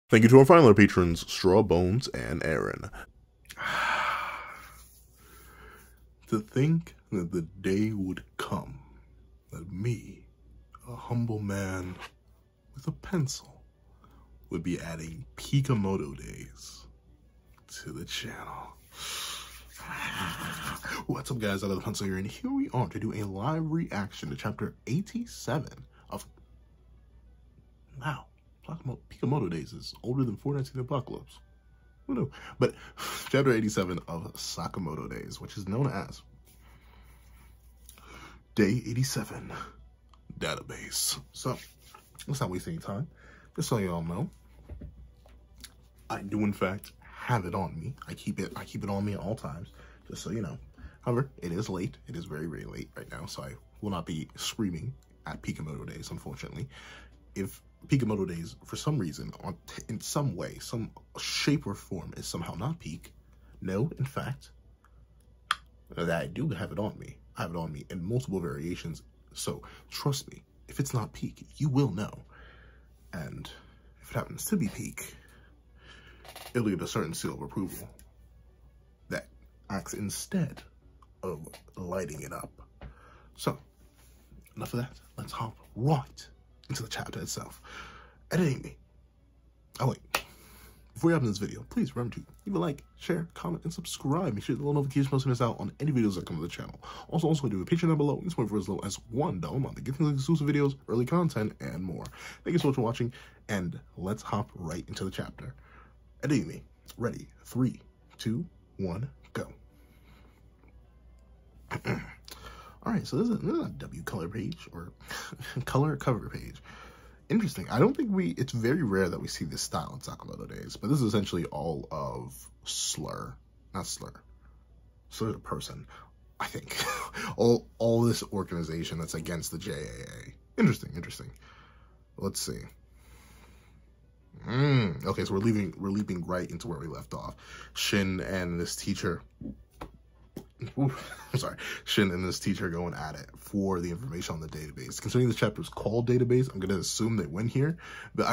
Thank you to our final patrons, Straw Bones and Aaron. To think that the day would come that me, a humble man with a pencil, would be adding PEAKAMOTO days to the channel. What's up, guys? Out of the pencil here, and here we are to do a live reaction to chapter 87 of... Wow, PEAKAMOTO days is older than 419 Apocalypse. Who knew? But chapter 87 of Sakamoto days, which is known as Day 87 Database. So, let's not waste any time. Just so you all know, I do in fact have it on me. I keep it on me at all times, just so you know. However, it is late. It is very, very late right now, so I will not be screaming at PEAKAMOTO days, unfortunately. If PEAKAMOTO days, for some reason, in some way, some shape or form, is somehow not peak, no, in fact, that I do have it on me. I have it on me in multiple variations, so trust me, if it's not peak, you will know. And if it happens to be peak, it'll get a certain seal of approval that acts instead of lighting it up. So, enough of that. Let's hop right into the chapter itself. Editing me. Oh wait, before you hop in this video, please remember to leave a like, share, comment, and subscribe. Make sure the little notification bell to miss out on any videos that come to the channel. Also do a Patreon down below. It's more for as low as $1 a month. Get things like exclusive videos, early content, and more. Thank you so much for watching, and let's hop right into the chapter. Editing me. Ready? 3, 2, 1, go. Alright, so this is a W color page, or color cover page. Interesting. I don't think it's very rare that we see this style in Sakamoto days, but this is essentially all of Slur the person, I think. all this organization that's against the JAA. Interesting. Let's see. Okay, so we're leaping right into where we left off. Shin and this teacher. Shin and this teacher going at it for the information on the database. Considering this chapter is called database, I'm gonna assume they win here. But I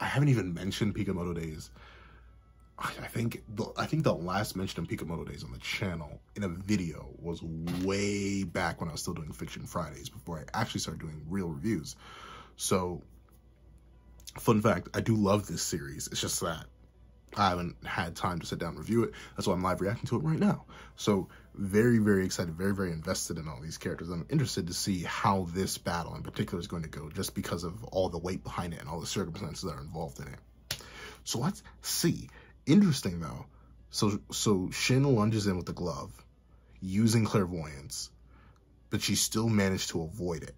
haven't even mentioned PEAKAMOTO days. I think the last mention of PEAKAMOTO days on the channel in a video was way back when I was still doing Fiction Fridays, before I actually started doing real reviews. So, fun fact, I do love this series. It's just that I haven't had time to sit down and review it. That's why I'm live reacting to it right now. So very, very excited, very, very invested in all these characters. I'm interested to see how this battle in particular is going to go, just because of all the weight behind it and all the circumstances that are involved in it. So let's see. Interesting though. So Shin lunges in with the glove, using clairvoyance, but she still managed to avoid it.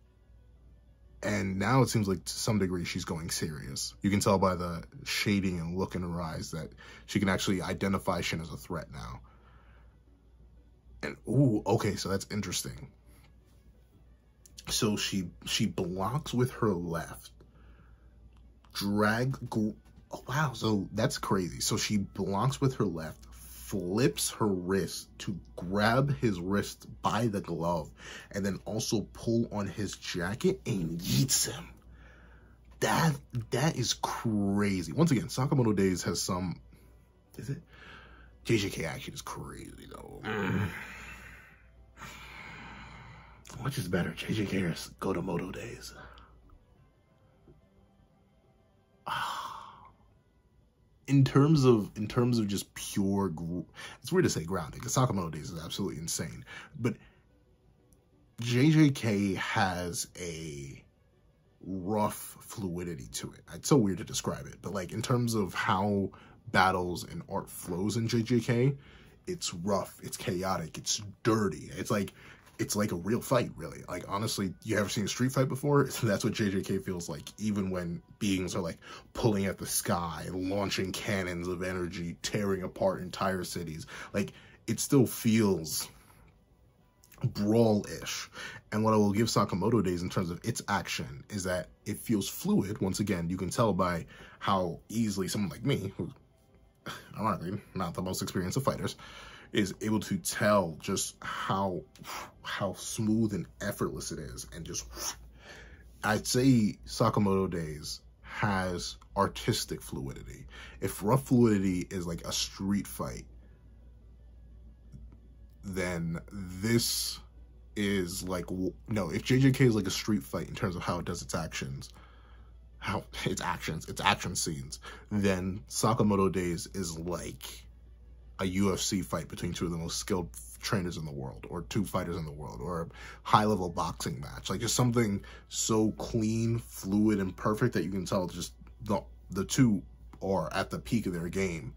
And now it seems like to some degree she's going serious. You can tell by the shading and look in her eyes that she can actually identify Shin as a threat now. And ooh, okay, so that's interesting. So she blocks with her left. Oh, wow, so that's crazy. So she blocks with her left, flips her wrist to grab his wrist by the glove, and then also pull on his jacket and yeets him. That is crazy. Once again, Sakamoto days has some... Is it? JJK action is crazy, though. Which is better, JJK or Gotomoto days? In terms of just pure, it's weird to say grounding, because Sakamoto days is absolutely insane. But JJK has a rough fluidity to it. It's so weird to describe it, but like in terms of how battles and art flows in JJK, it's rough, it's chaotic, it's dirty. It's like a real fight, really. Like, honestly, you ever seen a street fight before? That's what JJK feels like, even when beings are, like, pulling at the sky, launching cannons of energy, tearing apart entire cities. Like, it still feels brawl-ish. And what I will give Sakamoto days in terms of its action is that it feels fluid. Once again, you can tell by how easily someone like me, who's ironically not the most experienced of fighters, is able to tell just how smooth and effortless it is. And just, I'd say Sakamoto days has artistic fluidity. If rough fluidity is like a street fight, then this is like, no, if JJK is like a street fight in terms of how it does its actions, its action scenes, then Sakamoto Days is like a UFC fight between two of the most skilled trainers in the world, or two fighters in the world, or a high-level boxing match. Like, just something so clean, fluid, and perfect that you can tell just the two are at the peak of their game.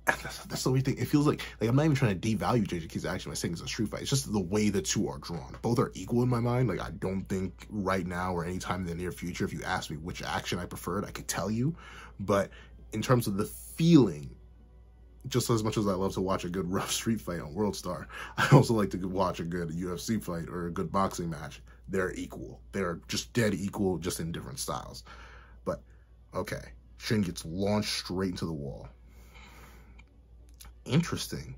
And that's the weird thing. It feels like I'm not even trying to devalue JJK's action by saying it's a street fight. It's just the way the two are drawn. Both are equal in my mind. Like, I don't think right now or anytime in the near future, if you ask me which action I preferred, I could tell you. But in terms of the feeling, just as much as I love to watch a good rough street fight on World Star, I also like to watch a good UFC fight or a good boxing match. They're equal. They're just dead equal, just in different styles. But, okay. Shin gets launched straight into the wall. Interesting.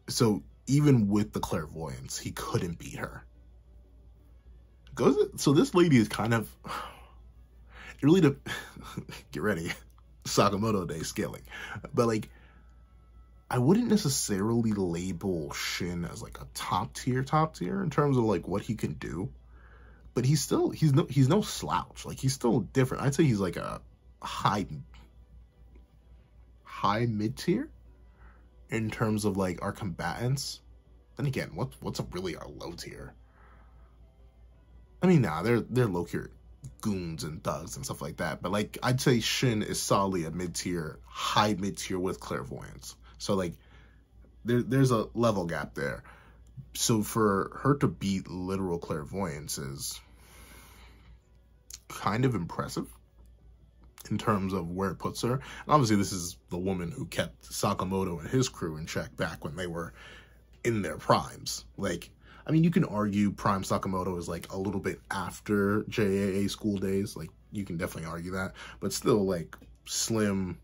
So even with the clairvoyance, he couldn't beat her. So this lady is kind of, it really, get ready, Sakamoto Day scaling. But like, I wouldn't necessarily label Shin as like a top tier in terms of like what he can do. But he's no slouch. Like, he's still different. I'd say he's like a high mid-tier in terms of like our combatants. Then again, what's really our low tier? I mean, nah, they're low tier goons and thugs and stuff like that. But like, I'd say Shin is solidly a mid-tier, high mid-tier with clairvoyance. So like, there's a level gap there. So for her to beat literal clairvoyance is kind of impressive in terms of where it puts her. And obviously, this is the woman who kept Sakamoto and his crew in check back when they were in their primes. Like, I mean, you can argue Prime Sakamoto is like a little bit after JAA school days. Like, you can definitely argue that. But still, like, slim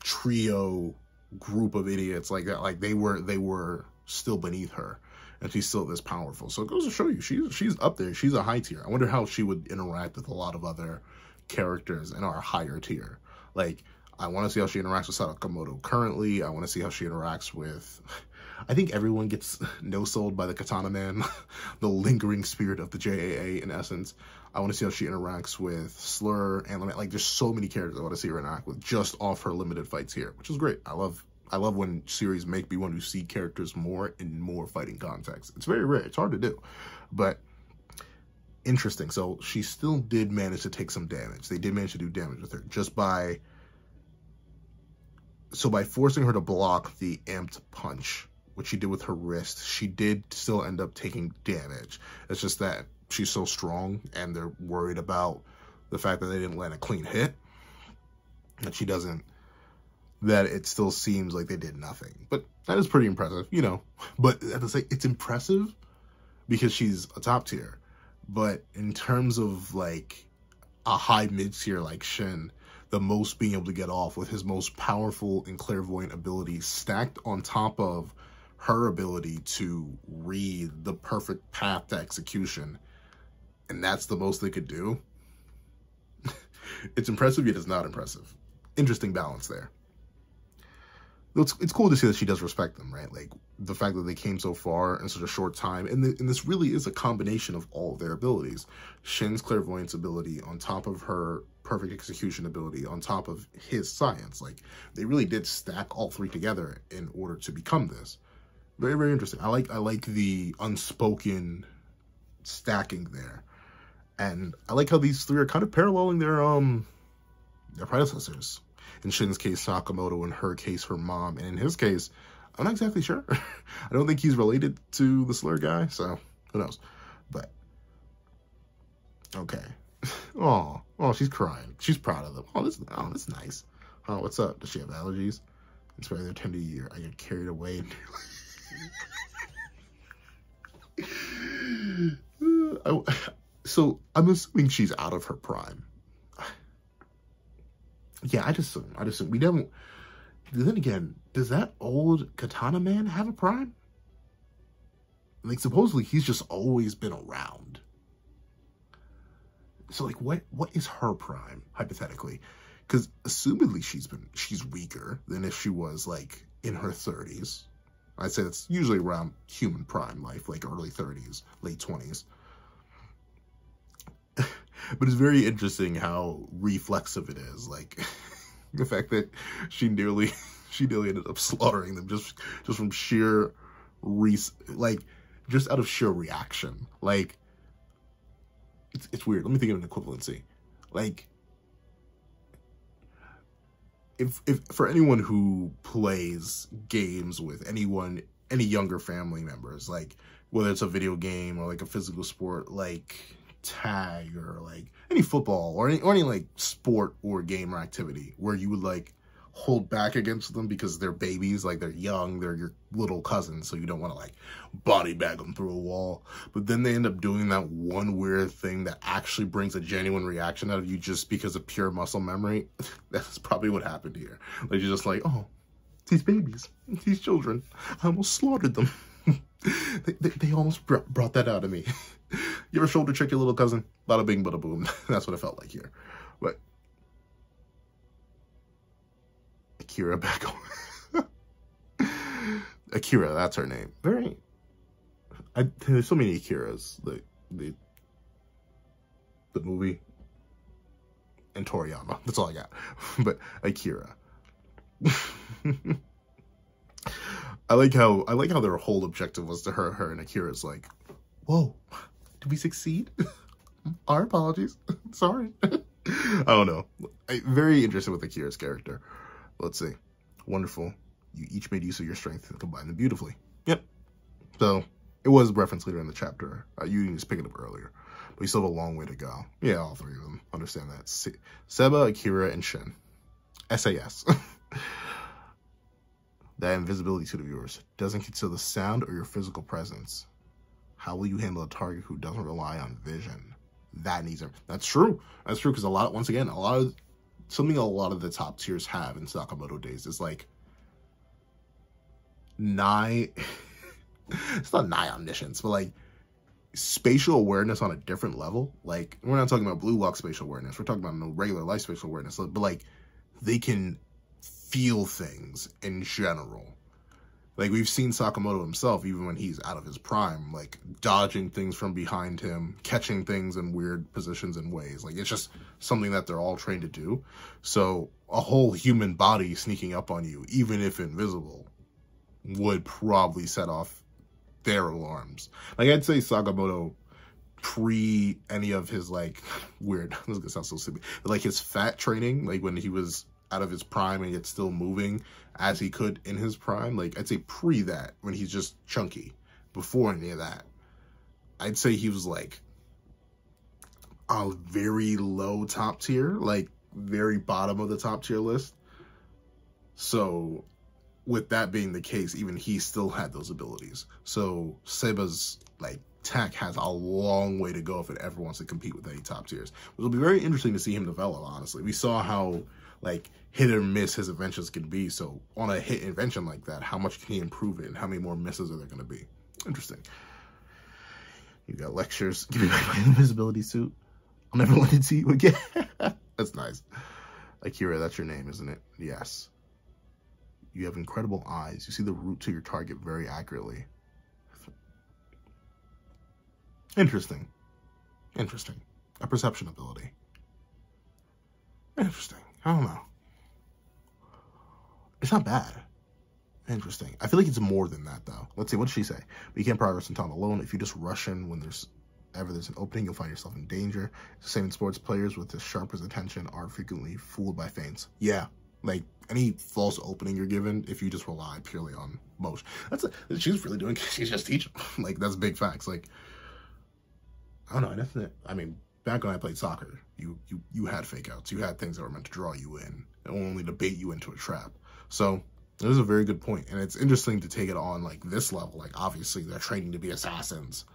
trio group of idiots like that. Like, they were still beneath her. And she's still this powerful. So it goes to show you, she's up there. She's a high tier. I wonder how she would interact with a lot of other characters in our higher tier. Like, I want to see how she interacts with Sakamoto currently. I want to see how she interacts with... I think everyone gets no-sold by the Katana Man, the lingering spirit of the JAA in essence. I want to see how she interacts with Slur and like, there's so many characters I want to see her interact with just off her limited fights here, which is great. I love when series make me want to see characters more in more fighting context. It's very rare. It's hard to do, but interesting. So she still did manage to take some damage. They did manage to do damage with her just by forcing her to block the amped punch, which she did with her wrist. She did still end up taking damage. It's just that she's so strong and they're worried about the fact that they didn't land a clean hit, that it still seems like they did nothing. But that is pretty impressive, you know. But at the same, it's impressive because she's a top tier. But in terms of like a high mid tier like Shin, the most being able to get off with his most powerful and clairvoyant ability stacked on top of her ability to read the perfect path to execution, and that's the most they could do. It's impressive, yet it's not impressive. Interesting balance there. It's cool to see that she does respect them, right? Like, the fact that they came so far in such a short time, and this really is a combination of all of their abilities. Shin's clairvoyance ability on top of her perfect execution ability on top of his science. Like, they really did stack all three together in order to become this. Very, very interesting. I like the unspoken stacking there. And I like how these three are kind of paralleling their predecessors. In Shin's case, Sakamoto. In her case, her mom. And in his case, I'm not exactly sure. I don't think he's related to the Slur guy, so who knows. But, okay. Oh, she's crying. She's proud of them. Oh, that's nice. Oh, what's up? Does she have allergies? It's probably their 10th year. I get carried away. So I'm assuming she's out of her prime. Yeah, I just assume we don't. Then again, does that old Katana Man have a prime? Like, supposedly he's just always been around. So like, what is her prime, hypothetically? Because assumedly she's weaker than if she was like in her 30s. I'd say that's usually around human prime life, like early 30s, late 20s. But it's very interesting how reflexive it is. Like the fact that she nearly ended up slaughtering them just from sheer just out of sheer reaction. Like it's weird. Let me think of an equivalency. Like if for anyone who plays games with any younger family members, like whether it's a video game or like a physical sport like tag or like any football or any like sport or game or activity where you would like hold back against them because they're babies, like they're young, they're your little cousins, so you don't want to like body bag them through a wall, but then they end up doing that one weird thing that actually brings a genuine reaction out of you just because of pure muscle memory. That's probably what happened here. Like you're just like, oh, these babies, these children, I almost slaughtered them. they almost brought that out of me. You ever shoulder check your little cousin? Bada bing, bada boom. That's what it felt like here. But Akira back on. Akira, that's her name. There's so many Akiras. The movie and Toriyama. That's all I got. But Akira. I like how their whole objective was to her and Akira's like, whoa, did we succeed? Our apologies. Sorry. I don't know. Very interested with Akira's character. Let's see. Wonderful. You each made use of your strength and combined them beautifully. Yep. So it was referenced later in the chapter. You didn't just pick it up earlier. But we still have a long way to go. Yeah, all three of them. Understand that. Seba, Akira, and Shin. SAS. That invisibility suit of yours doesn't conceal the sound or your physical presence. How will you handle a target who doesn't rely on vision? That needs it. That's true. That's true, because a lot of the top tiers have in Sakamoto Days is like it's not nigh omniscience, but like spatial awareness on a different level. Like we're not talking about blue lock spatial awareness. We're talking about no regular life spatial awareness, but like they can feel things in general. Like we've seen Sakamoto himself, even when he's out of his prime, like dodging things from behind him, catching things in weird positions and ways. Like it's just something that they're all trained to do. So a whole human body sneaking up on you, even if invisible, would probably set off their alarms. Like I'd say Sakamoto pre any of his like weird, this is gonna sound so stupid, but like his fat training, like when he was out of his prime and yet still moving as he could in his prime, like I'd say pre that, when he's just chunky, before any of that, I'd say he was like a very low top tier, like very bottom of the top tier list. So with that being the case, even he still had those abilities. So Seba's like tech has a long way to go if it ever wants to compete with any top tiers. It'll be very interesting to see him develop, honestly. We saw how like hit or miss his inventions can be. So on a hit invention like that, how much can he improve it and how many more misses are there going to be? Interesting. You got lectures. Give me back my invisibility suit. I'll never lend it to you again. That's nice. Akira, that's your name, isn't it? Yes. You have incredible eyes. You see the route to your target very accurately. Interesting. Interesting. A perception ability. Interesting. I don't know. It's not bad. Interesting. I feel like it's more than that, though. Let's see. What did she say? But you can't progress in time alone. If you just rush in when there's an opening, you'll find yourself in danger. It's the same in sports. Players with as sharp as attention are frequently fooled by feints. Yeah. Like, any false opening you're given, if you just rely purely on motion. She's really doing, she's just teaching. Like, that's big facts. Like, I don't know. I mean, back when I played soccer, you had fake outs. You had things that were meant to draw you in, and only to bait you into a trap. So, it was a very good point. And it's interesting to take it on, like, this level. Like, obviously, they're training to be assassins.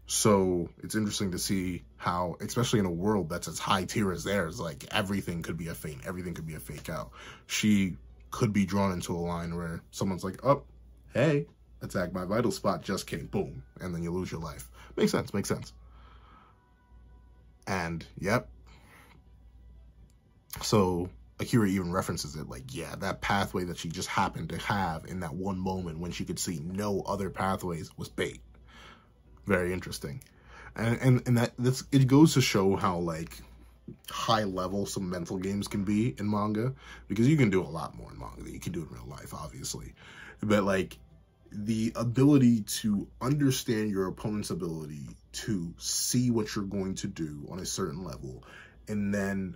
So, it's interesting to see how, especially in a world that's as high tier as theirs, like, everything could be a feint. Everything could be a fake out. She could be drawn into a line where someone's like, oh, hey, attack my vital spot, just kidding, boom. And then you lose your life. Makes sense, makes sense. And, yep. So Akira even references it, like, yeah, that pathway that she just happened to have in that one moment when she could see no other pathways was bait. Very interesting. And that's it goes to show how, like, high level some mental games can be in manga, because you can do a lot more in manga than you can do in real life, obviously. But, like, the ability to understand your opponent's ability to see what you're going to do on a certain level, and then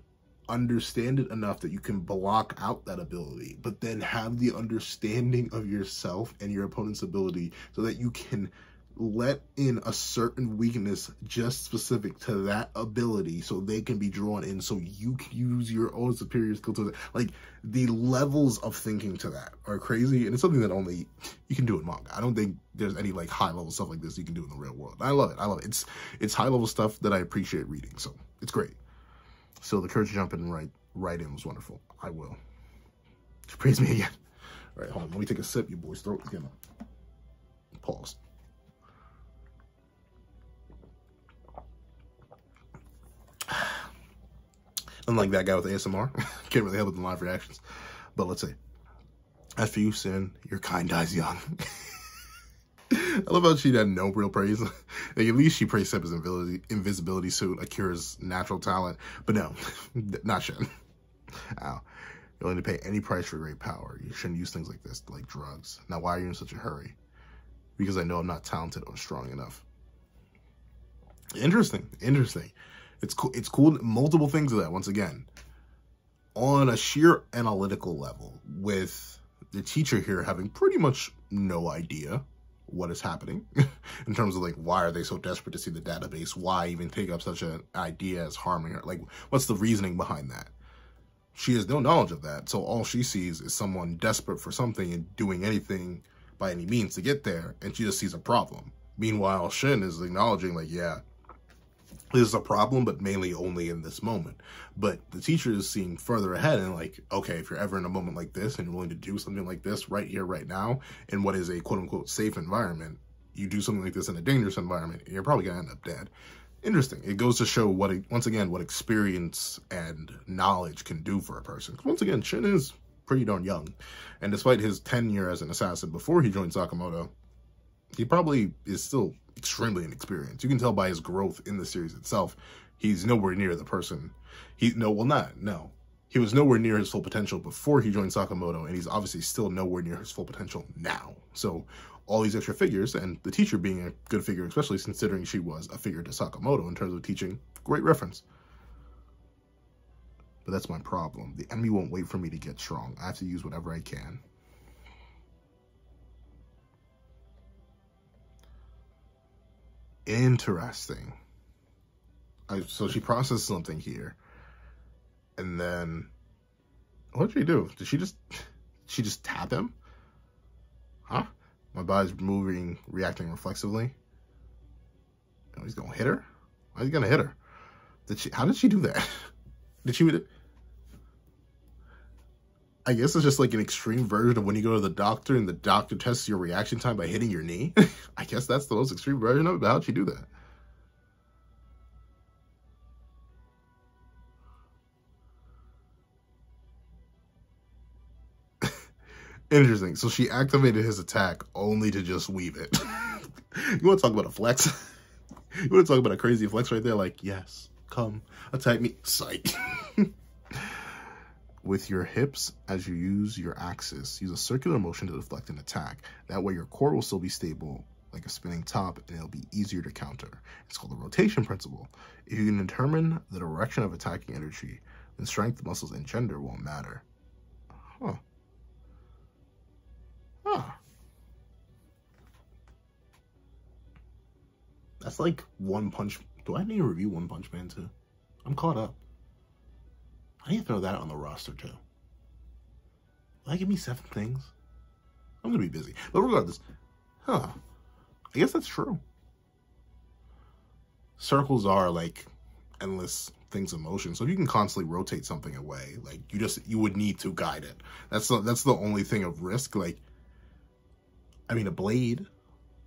understand it enough that you can block out that ability, but then have the understanding of yourself and your opponent's ability so that you can let in a certain weakness just specific to that ability so they can be drawn in, so you can use your own superior skill to that. Like, the levels of thinking to that are crazy, and it's something that only you can do in manga. I don't think there's any, like, high level stuff like this you can do in the real world. I love it. It's high level stuff that I appreciate reading, so it's great. So the courage jumping right in was wonderful. I will. Praise me again. All right, hold on. Let me take a sip. You boys' throat is gonna pause. Unlike that guy with ASMR, can't really help with the live reactions. But let's see. As for you, Sin, your kind dies young. I love how she had no real praise. Like, at least she praised Seppa's invisibility suit, Akira's natural talent. But no, not Shin. Ow. You're willing to pay any price for great power. You shouldn't use things like this, like drugs. Now, why are you in such a hurry? Because I know I'm not talented or strong enough. Interesting. It's cool. Multiple things of that, once again. On a sheer analytical level, with the teacher here having pretty much no idea what is happening in terms of, like, why are they so desperate to see the database? Why even take up such an idea as harming her? Like, what's the reasoning behind that? She has no knowledge of that. So all she sees is someone desperate for something and doing anything by any means to get there. And she just sees a problem. Meanwhile, Shin is acknowledging, like, yeah, this is a problem, but mainly only in this moment. But the teacher is seeing further ahead and, like, okay, if you're ever in a moment like this and you're willing to do something like this right here, right now, in what is a quote-unquote safe environment, you do something like this in a dangerous environment, you're probably going to end up dead. Interesting. It goes to show, once again, what experience and knowledge can do for a person. Once again, Shin is pretty darn young. And despite his tenure as an assassin before he joined Sakamoto, he probably is still extremely inexperienced. You can tell by his growth in the series itself. He's nowhere near the person. He was nowhere near his full potential before he joined Sakamoto, and he's obviously still nowhere near his full potential now. So all these extra figures, and the teacher being a good figure, especially considering she was a figure to Sakamoto in terms of teaching, great reference. But that's my problem. The enemy won't wait for me to get strong. I have to use whatever I can. Interesting. So she processed something here, and then what did she do? Did she just tap him? Huh? My body's moving, reacting reflexively. Oh, he's gonna hit her? Why is he gonna hit her? How did she do that? I guess it's just like an extreme version of when you go to the doctor and the doctor tests your reaction time by hitting your knee. I guess that's the most extreme version of it. How'd she do that? Interesting. So she activated his attack only to just weave it. You want to talk about a flex? You want to talk about a crazy flex right there? Like, yes, come attack me. Psych. With your hips, as you use your axis, use a circular motion to deflect an attack. That way your core will still be stable, like a spinning top, and it'll be easier to counter. It's called the rotation principle. If you can determine the direction of attacking energy, then strength, muscles, and gender won't matter. Huh. That's like One Punch. Do I need to review One Punch Man too? I'm caught up. I need to throw that on the roster too. Will that give me 7 things? I'm gonna be busy. But regardless, I guess that's true. Circles are like endless things of motion. So if you can constantly rotate something away, like you would need to guide it. That's the only thing of risk. Like, I mean, a blade,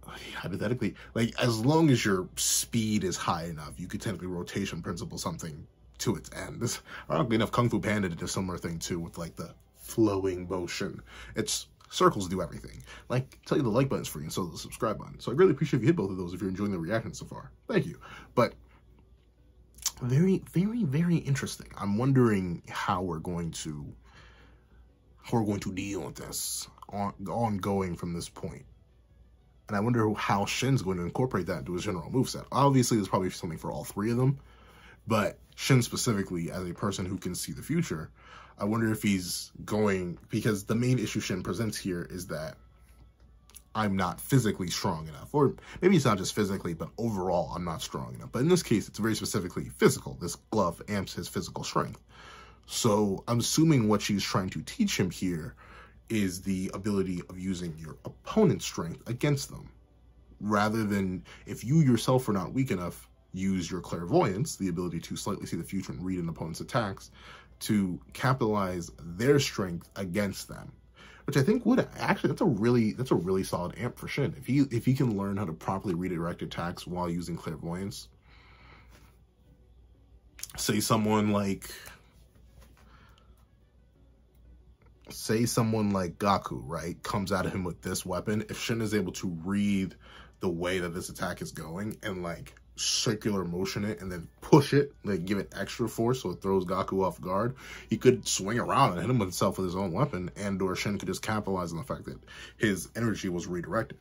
hypothetically, like, as long as your speed is high enough, you could technically rotation principle something to its end. This, ironically enough, Kung Fu Panda did a similar thing too with like the flowing motion. It's circles do everything. Like, tell you the like button's free and so the subscribe button. So I really appreciate if you hit both of those if you're enjoying the reaction so far. Thank you. But very, very, very interesting. I'm wondering how we're going to deal with this ongoing from this point. And I wonder how Shin's going to incorporate that into his general moveset. Obviously, there's probably something for all three of them, but Shin specifically, as a person who can see the future, I wonder if he's going, because the main issue Shin presents here is that I'm not physically strong enough. Or maybe it's not just physically, but overall, I'm not strong enough. But in this case, it's very specifically physical. This glove amps his physical strength. So I'm assuming what she's trying to teach him here is the ability of using your opponent's strength against them. Rather than, if you yourself are not weak enough, use your clairvoyance, the ability to slightly see the future and read an opponent's attacks, to capitalize their strength against them. Which I think would actually, that's a really solid amp for Shin. If he can learn how to properly redirect attacks while using clairvoyance. Say someone like Gaku, right, comes at him with this weapon. If Shin is able to read the way that this attack is going and like circular motion it and then push it, like give it extra force so it throws Gaku off guard, he could swing around and hit him with himself with his own weapon, and or Shin could just capitalize on the fact that his energy was redirected.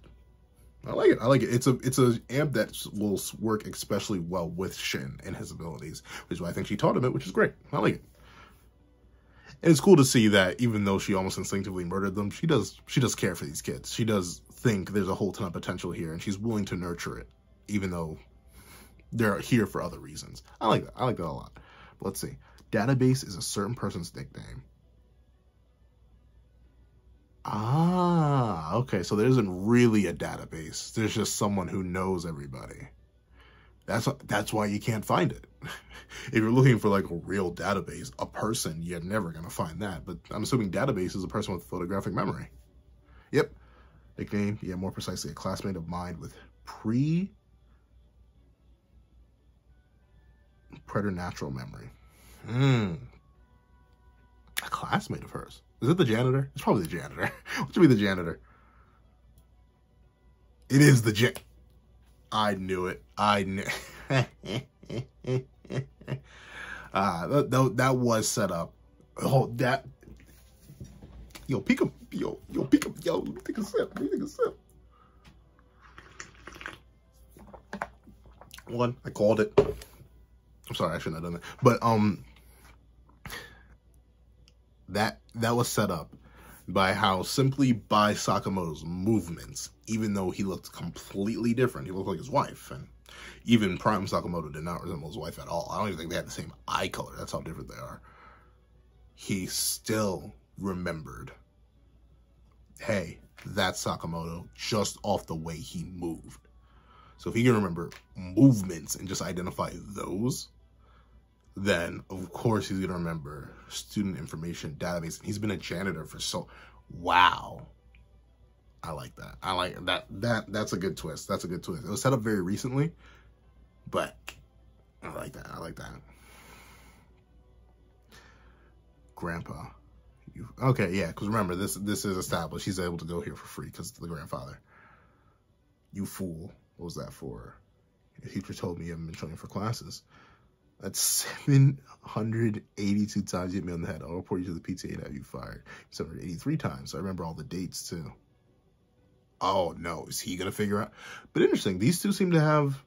I like it. I like it. It's a amp that will work especially well with Shin and his abilities, which is why I think she taught him it, which is great. I like it. And it's cool to see that even though she almost instinctively murdered them, she does care for these kids. She does think there's a whole ton of potential here, and she's willing to nurture it, even though they're here for other reasons. I like that. I like that a lot. But let's see. Database is a certain person's nickname. Ah, okay. So there isn't really a database. There's just someone who knows everybody. That's why you can't find it. If you're looking for like a real database, a person, you're never going to find that. But I'm assuming database is a person with photographic memory. Yep. Nickname, yeah, more precisely, a classmate of mine with preternatural memory. A classmate of hers. Is it the janitor? It's probably the janitor. What should be the janitor? It is the I knew it. I knew. That was set up. Oh, that. Yo, peek him. Yo, peek him. Yo, let me take a sip. One, I called it. I'm sorry, I shouldn't have done that. But that was set up by how simply by Sakamoto's movements, even though he looked completely different, he looked like his wife, and even Prime Sakamoto did not resemble his wife at all. I don't even think they had the same eye color. That's how different they are. He still remembered, hey, that's Sakamoto just off the way he moved. So if he can remember movements and just identify those, then of course he's going to remember student information database. And he's been a janitor for wow. I like that. I like that. That's a good twist. That's a good twist. It was set up very recently, but I like that. I like that. Grandpa. Okay, yeah, because remember, this is established. He's able to go here for free because of the grandfather. You fool. What was that for? The teacher told me you haven't been showing for classes. That's 782 times you hit me on the head. I'll report you to the PTA and have you fired. 783 times. So I remember all the dates too. Oh no, is he gonna figure out? But interesting, these two seem to have,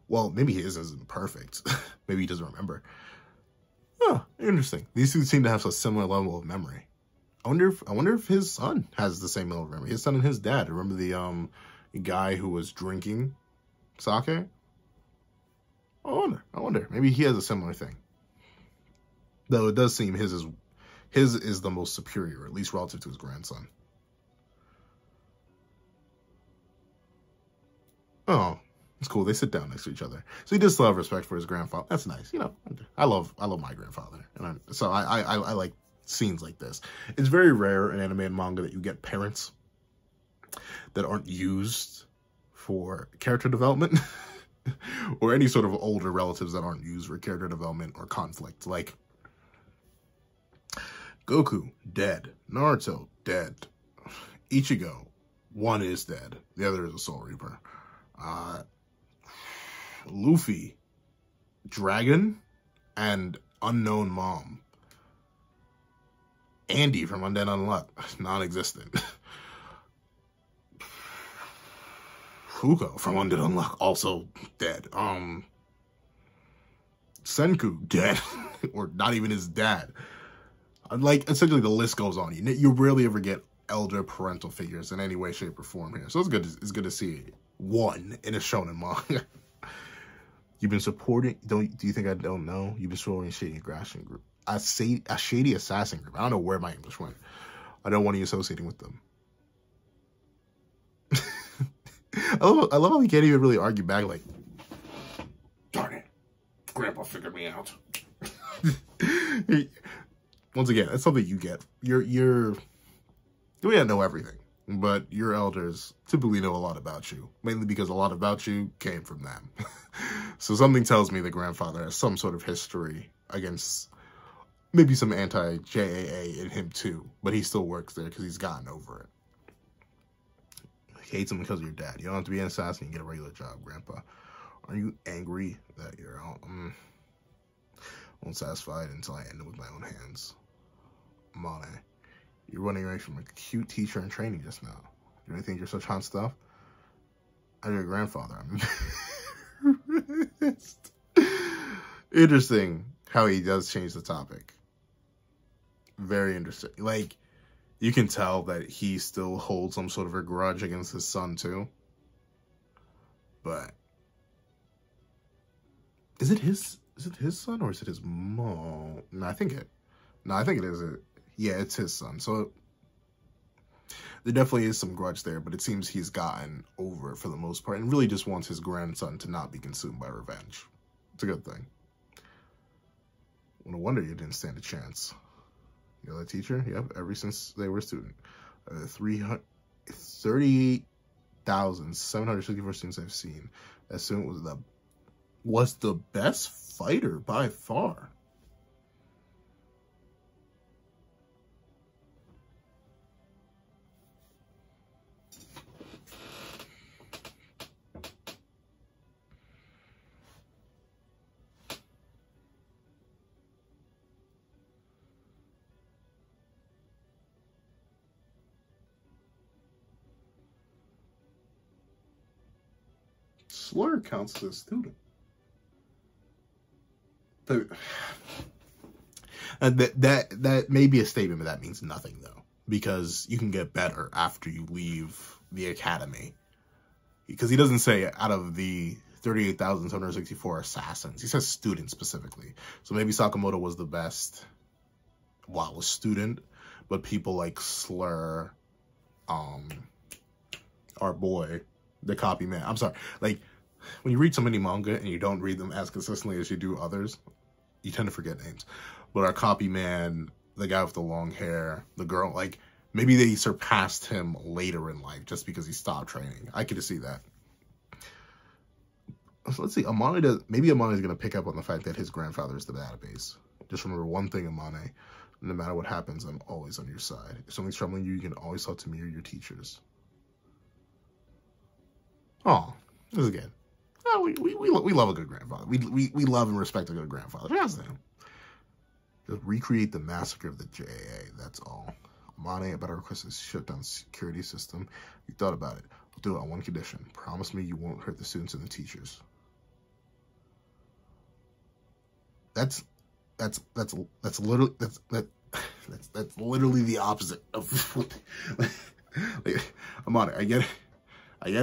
well, maybe his isn't perfect. Maybe he doesn't remember. Oh, interesting. These two seem to have a similar level of memory. I wonder if his son has the same level of memory. His son and his dad. Remember the guy who was drinking sake? I wonder. Maybe he has a similar thing. Though it does seem his is the most superior, at least relative to his grandson. Oh, it's cool. They sit down next to each other. So he does still have respect for his grandfather. That's nice. You know, I love my grandfather. And so I like scenes like this. It's very rare in anime and manga that you get parents that aren't used for character development or any sort of older relatives that aren't used for character development or conflict. Like Goku, dead. Naruto, dead. Ichigo, one is dead. The other is a Soul Reaper. Luffy, dragon, and unknown mom. Andy from Undead Unluck, non-existent. Fuko from Undead Unluck, also dead. Senku, dead. Or not even his dad. Like, essentially the list goes on. You rarely ever get elder parental figures in any way, shape, or form here. So it's good to see one in a shonen manga. You've been supporting, do you think I don't know? You've been supporting Shady Aggression Group. A Shady Assassin Group. I don't know where my English went. I don't want you associating with them. I love how we can't even really argue back, like, darn it, Grandpa figured me out. Once again, that's something you get. You may not know everything, but your elders typically know a lot about you, mainly because a lot about you came from them. So something tells me the grandfather has some sort of history against maybe some anti-JAA in him too, but he still works there because he's gotten over it. He hates him because of your dad. You don't have to be an assassin, you get a regular job, Grandpa. Are you angry that you're out? Unsatisfied until I end it with my own hands. Mane, you're running away from a cute teacher in training just now. Do you think you're such hot stuff? I'm your grandfather. Interesting how he does change the topic. Very interesting. Like, you can tell that he still holds some sort of a grudge against his son too. But is it his son or is it his mom? No, I think it is. Yeah, it's his son. So there definitely is some grudge there, but it seems he's gotten over it for the most part and really just wants his grandson to not be consumed by revenge. It's a good thing. No wonder you didn't stand a chance. You know that teacher? Yep, ever since they were a student. 38,764 students I've seen. That student was the best fighter by far. Slur counts as a student. That may be a statement, but that means nothing though, because you can get better after you leave the academy. Because he doesn't say out of the 38,764 assassins, he says students specifically. So maybe Sakamoto was the best while a student, but people like Slur, our boy, the copy man. I'm sorry, like, when you read so many manga and you don't read them as consistently as you do others, you tend to forget names. But our copy man, the guy with the long hair, the girl, like, maybe they surpassed him later in life just because he stopped training. I could see that. So let's see, maybe Amane is going to pick up on the fact that his grandfather is the database. Just remember one thing, Amane. No matter what happens, I'm always on your side. If something's troubling you, you can always talk to me or your teachers. Oh, this is good. Oh, we love a good grandfather. We love and respect a good grandfather. Just recreate the massacre of the JAA. That's all. Mane, I better request a shutdown security system. You thought about it. I'll do it on one condition. Promise me you won't hurt the students and the teachers. That's literally the opposite of like, I'm on it. I get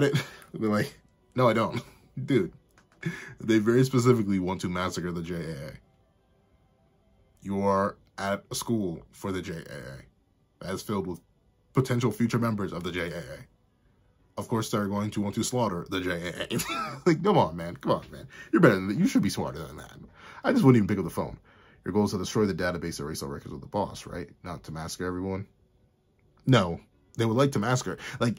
it. They're like, no, I don't. Dude, they very specifically want to massacre the JAA. You are at a school for the JAA that is filled with potential future members of the JAA. Of course, they're going to want to slaughter the JAA. Like, come on, man. Come on, man. You're better than that. You should be smarter than that. I just wouldn't even pick up the phone. Your goal is to destroy the database, erase all records of the boss, right? Not to massacre everyone. No, they would like to massacre. Like,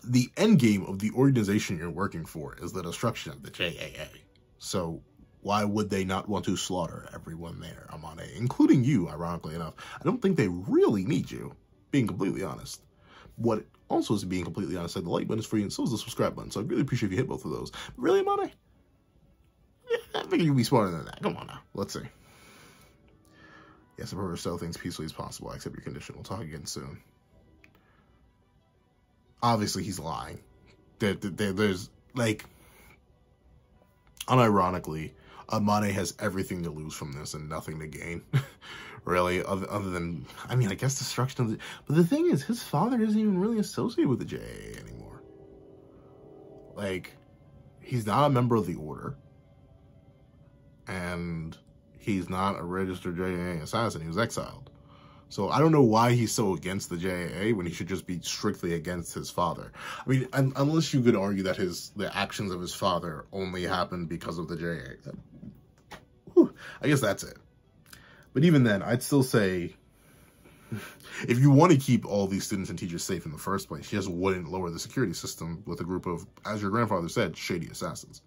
the end game of the organization you're working for is the destruction of the JAA. So why would they not want to slaughter everyone there, Amane, including you, ironically enough? I don't think they really need you, being completely honest. What also is being completely honest, the like button is free, and so is the subscribe button, so I'd really appreciate if you hit both of those. But really, Amane? Yeah, I think you'd be smarter than that. Come on now. Let's see. Yes, I prefer to sell things peacefully as possible. I accept your condition. We'll talk again soon. Obviously, he's lying. There's, like, unironically, Amane has everything to lose from this and nothing to gain. Really, other than, I mean, I guess destruction of the... But the thing is, his father isn't even really associated with the JAA anymore. Like, he's not a member of the Order. And he's not a registered JAA assassin. He was exiled. So I don't know why he's so against the JAA when he should just be strictly against his father. I mean, unless you could argue that the actions of his father only happened because of the JAA. Whew, I guess that's it. But even then, I'd still say, if you want to keep all these students and teachers safe in the first place, you just wouldn't lower the security system with a group of, as your grandfather said, shady assassins.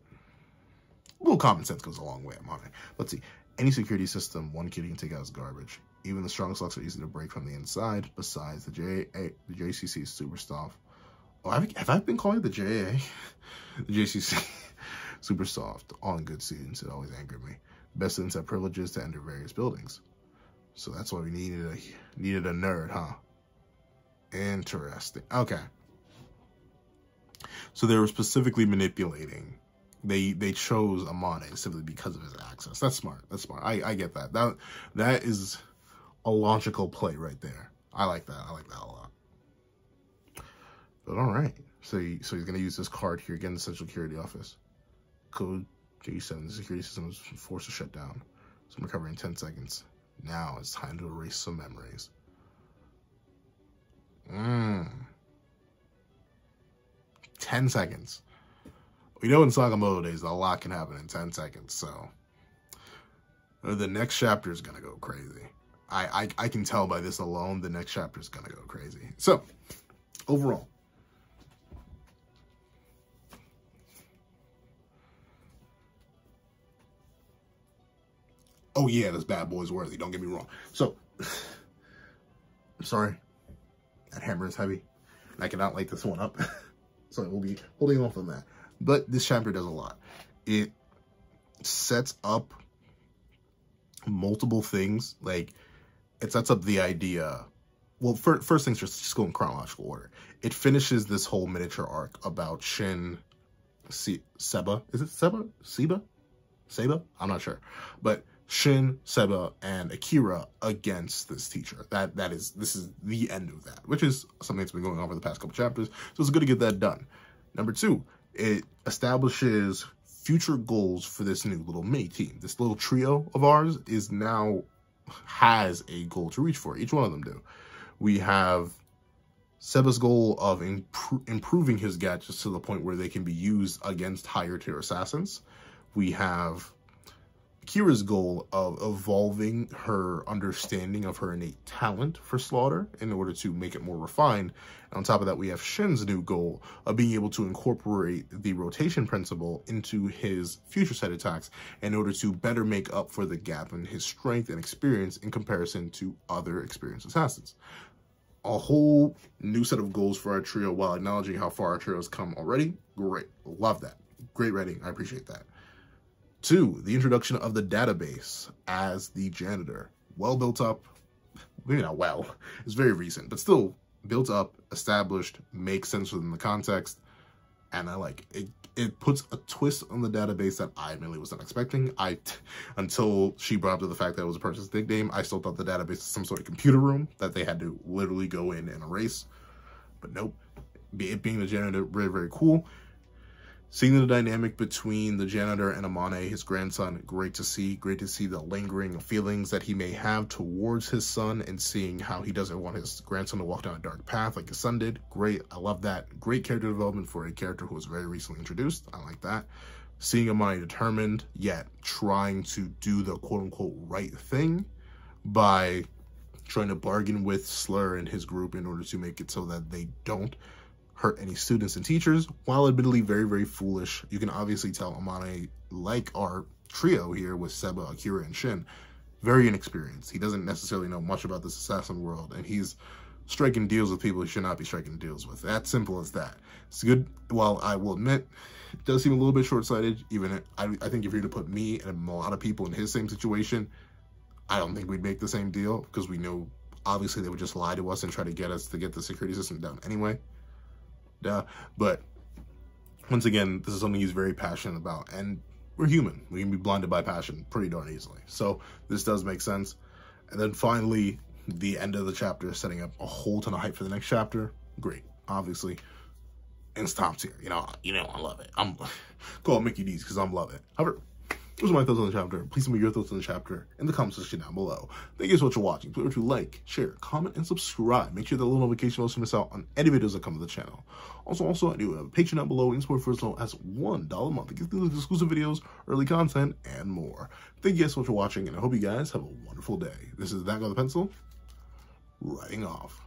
A little common sense goes a long way, I'm on it. Let's see. Any security system one kid can take out as garbage. Even the strongest locks are easy to break from the inside. Besides, the JCC is super soft. Oh, have I been calling it the JA? The JCC, super soft. All in good students. It always angered me. Best students have privileges to enter various buildings. So that's why we needed a nerd, huh? Interesting. Okay. So they were specifically manipulating. They chose Amane simply because of his access. That's smart. That's smart. I get that. That is a logical play right there. I like that. I like that a lot. But all right. So he's gonna use this card here again. The Central Security Office. Code J7. The security system is forced to shut down. So I'm recovering in 10 seconds. Now it's time to erase some memories. 10 seconds. We know in Sakamoto days a lot can happen in 10 seconds, so the next chapter is gonna go crazy. I can tell by this alone, the next chapter is gonna go crazy. So, overall. Oh yeah, this bad boy's worthy, don't get me wrong. So, I'm sorry, that hammer is heavy, and I cannot light this one up. So we'll be holding off on that. But this chapter does a lot. It sets up multiple things. Like, it sets up the idea. Well, first things just go in chronological order. It finishes this whole miniature arc about Shin Seba. Is it Seba? Seba? I'm not sure. But Shin, Seba, and Akira against this teacher. This is the end of that, which is something that's been going on for the past couple chapters. So it's good to get that done. Number two, it establishes future goals for this new little mini team. This little trio of ours has a goal to reach for. Each one of them do. We have Seba's goal of improving his gadgets to the point where they can be used against higher tier assassins. We have Kira's goal of evolving her understanding of her innate talent for slaughter in order to make it more refined. And on top of that, we have Shin's new goal of being able to incorporate the rotation principle into his future set attacks in order to better make up for the gap in his strength and experience in comparison to other experienced assassins. A whole new set of goals for our trio while acknowledging how far our trio has come already. Great. Love that. Great writing. I appreciate that. 2, the introduction of the database as the janitor. Well built up, maybe not well, it's very recent, but still built up, established, makes sense within the context, and I like it. It puts a twist on the database that I really was not expecting. Until she brought up to the fact that it was a person's nickname, I still thought the database was some sort of computer room that they had to literally go in and erase, but nope. It being the janitor, very, very cool. Seeing the dynamic between the janitor and Amane, his grandson, great to see. Great to see the lingering feelings that he may have towards his son and seeing how he doesn't want his grandson to walk down a dark path like his son did. Great. I love that. Great character development for a character who was very recently introduced. I like that. Seeing Amane determined, yet trying to do the quote-unquote right thing by trying to bargain with Slur and his group in order to make it so that they don't hurt any students and teachers. While admittedly very, very foolish, you can obviously tell Amane, like our trio here with Seba, Akira, and Shin, very inexperienced. He doesn't necessarily know much about this assassin world, and he's striking deals with people he should not be striking deals with. That simple as that. It's good. While I will admit, it does seem a little bit short-sighted. Even I think if you were to put me and a lot of people in his same situation, I don't think we'd make the same deal, because we know obviously they would just lie to us and try to get us to get the security system down anyway. Duh. But once again, this is something he's very passionate about, and we're human. We can be blinded by passion pretty darn easily. So this does make sense. And then finally, the end of the chapter, setting up a whole ton of hype for the next chapter. Great, obviously. And stops here. You know, I love it. I'm call it Mickey D's because I'm love it. However, those are my thoughts on the chapter. Please leave me your thoughts on the chapter in the comment section down below. Thank you so much for watching. Please remember to like, share, comment, and subscribe. Make sure the little notification bells to miss out on any videos that come to the channel. Also, I do have a Patreon down below. You can support for as low as $1 a month to get these exclusive videos, early content, and more. Thank you guys so much for watching, and I hope you guys have a wonderful day. This is That Guy with a Pencil, writing off.